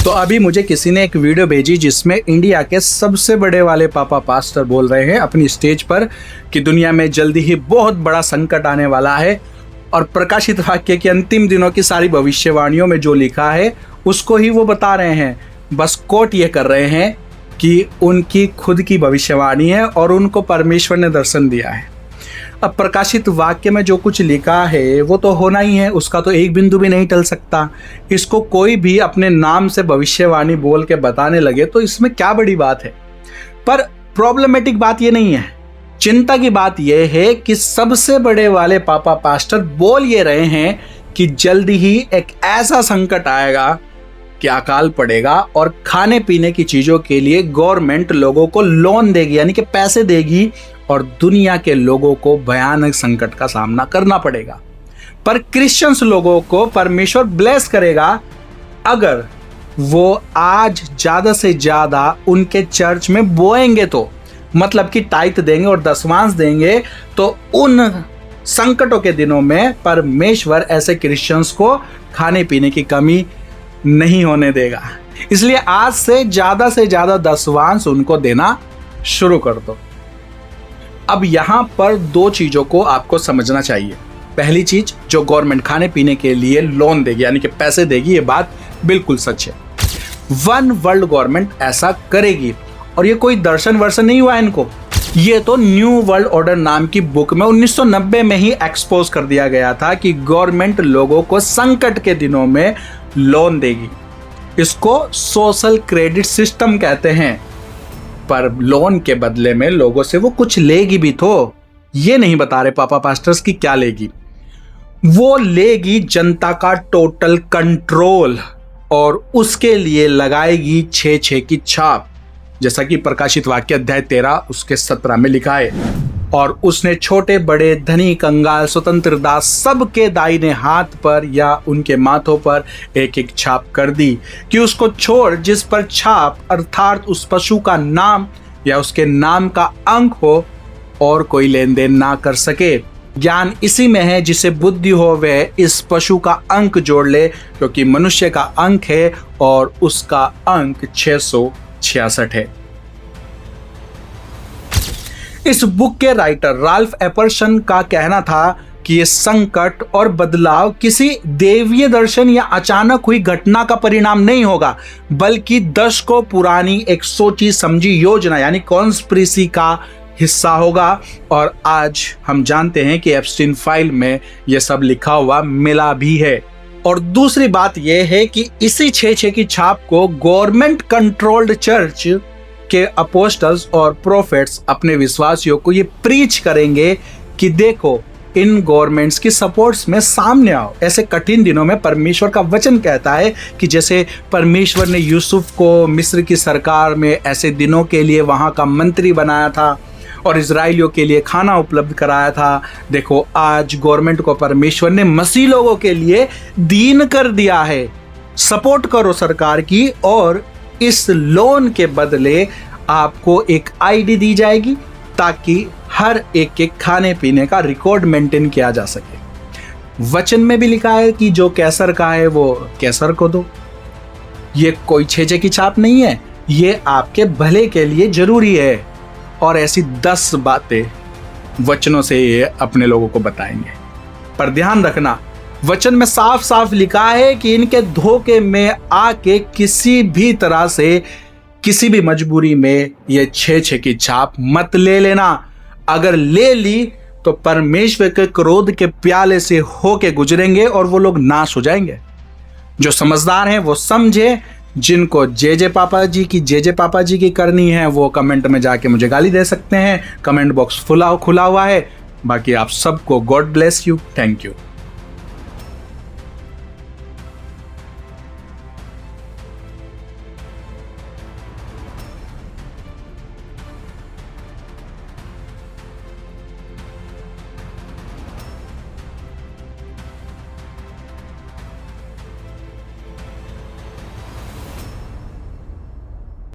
तो अभी मुझे किसी ने एक वीडियो भेजी जिसमें इंडिया के सबसे बड़े वाले पापा पास्टर बोल रहे हैं अपनी स्टेज पर कि दुनिया में जल्दी ही बहुत बड़ा संकट आने वाला है, और प्रकाशित वाक्य के अंतिम दिनों की सारी भविष्यवाणियों में जो लिखा है उसको ही वो बता रहे हैं। बस कोट ये कर रहे हैं कि उनकी खुद की भविष्यवाणी है और उनको परमेश्वर ने दर्शन दिया है। अब प्रकाशित वाक्य में जो कुछ लिखा है वो तो होना ही है, उसका तो एक बिंदु भी नहीं टल सकता। इसको कोई भी अपने नाम से भविष्यवाणी बोल के बताने लगे तो इसमें क्या बड़ी बात है। पर प्रॉब्लमेटिक बात ये नहीं है, चिंता की बात यह है कि सबसे बड़े वाले पापा पास्टर बोल ये रहे हैं कि जल्दी ही एक ऐसा संकट आएगा कि अकाल पड़ेगा और खाने पीने की चीजों के लिए गवर्नमेंट लोगों को लोन देगी, यानी कि पैसे देगी, और दुनिया के लोगों को भयानक संकट का सामना करना पड़ेगा। पर क्रिश्चियंस लोगों को परमेश्वर ब्लेस करेगा अगर वो आज ज्यादा से ज्यादा उनके चर्च में बोएंगे, तो मतलब कि टाइथ देंगे और दशमांश देंगे, तो उन संकटों के दिनों में परमेश्वर ऐसे क्रिश्चियंस को खाने पीने की कमी नहीं होने देगा। इसलिए आज से ज्यादा दशमांश उनको देना शुरू कर दो। अब यहां पर दो चीजों को आपको समझना चाहिए। पहली चीज, जो गवर्नमेंट खाने पीने के लिए लोन देगी यानी कि पैसे देगी, ये बात बिल्कुल सच है। वन वर्ल्ड गवर्नमेंट ऐसा करेगी, और ये कोई दर्शन वर्शन नहीं हुआ इनको, ये तो न्यू वर्ल्ड ऑर्डर नाम की बुक में 1990 में ही एक्सपोज कर दिया गया था कि गवर्नमेंट लोगों को संकट के दिनों में लोन देगी। इसको सोशल क्रेडिट सिस्टम कहते हैं, पर लोन के बदले में लोगों से वो कुछ लेगी भी तो। ये नहीं बता रहे पापा पास्टर्स की क्या लेगी। वो लेगी जनता का टोटल कंट्रोल, और उसके लिए लगाएगी 6-6 की छाप, जैसा कि प्रकाशित वाक्य अध्याय 13 उसके 17 में लिखा है। और उसने छोटे बड़े धनी कंगाल स्वतंत्र दास सबके दाहिने हाथ पर या उनके माथों पर एक एक छाप कर दी कि उसको छोड़ जिस पर छाप अर्थात उस पशु का नाम या उसके नाम का अंक हो और कोई लेन देन ना कर सके। ज्ञान इसी में है जिसे बुद्धि हो वह इस पशु का अंक जोड़ ले, क्योंकि मनुष्य का अंक है और उसका अंक 666 है। इस बुक के राइटर राल्फ एपर्सन का कहना था कि ये संकट और बदलाव किसी देवीय दर्शन या अचानक हुई घटना का परिणाम नहीं होगा, बल्कि दशकों पुरानी एक सोची समझी योजना यानी कॉन्स्पिरेसी का हिस्सा होगा। और आज हम जानते हैं कि एप्स्टीन फाइल में यह सब लिखा हुआ मिला भी है। और दूसरी बात यह है कि इसी 6-6 की छाप को गवर्नमेंट कंट्रोल्ड चर्च के अपोस्टल्स और प्रोफेट्स अपने विश्वासियों को ये प्रीच करेंगे कि देखो इन गवर्नमेंट्स की सपोर्ट्स में सामने आओ। ऐसे कठिन दिनों में परमेश्वर का वचन कहता है कि जैसे परमेश्वर ने यूसुफ को मिस्र की सरकार में ऐसे दिनों के लिए वहाँ का मंत्री बनाया था और इजराइलियों के लिए खाना उपलब्ध कराया था, देखो आज गवर्नमेंट को परमेश्वर ने मसीह लोगों के लिए दीन कर दिया है। सपोर्ट करो सरकार की, और इस लोन के बदले आपको एक आईडी दी जाएगी ताकि हर एक के खाने पीने का रिकॉर्ड मेंटेन किया जा सके। वचन में भी लिखा है कि जो कैसर का है वो कैसर को दो। ये कोई 6-6 की छाप नहीं है, ये आपके भले के लिए जरूरी है। और ऐसी 10 बातें वचनों से ये अपने लोगों को बताएंगे। पर ध्यान रखना, वचन में साफ साफ लिखा है कि इनके धोखे में आके किसी भी तरह से किसी भी मजबूरी में ये 6-6 की छाप मत ले लेना। अगर ले ली तो परमेश्वर के क्रोध के प्याले से होके गुजरेंगे और वो लोग नाश हो जाएंगे। जो समझदार हैं वो समझे, जिनको जे पापा जी की करनी है वो कमेंट में जाके मुझे गाली दे सकते हैं। कमेंट बॉक्स खुला हुआ है। बाकी आप सबको God bless you. Thank you.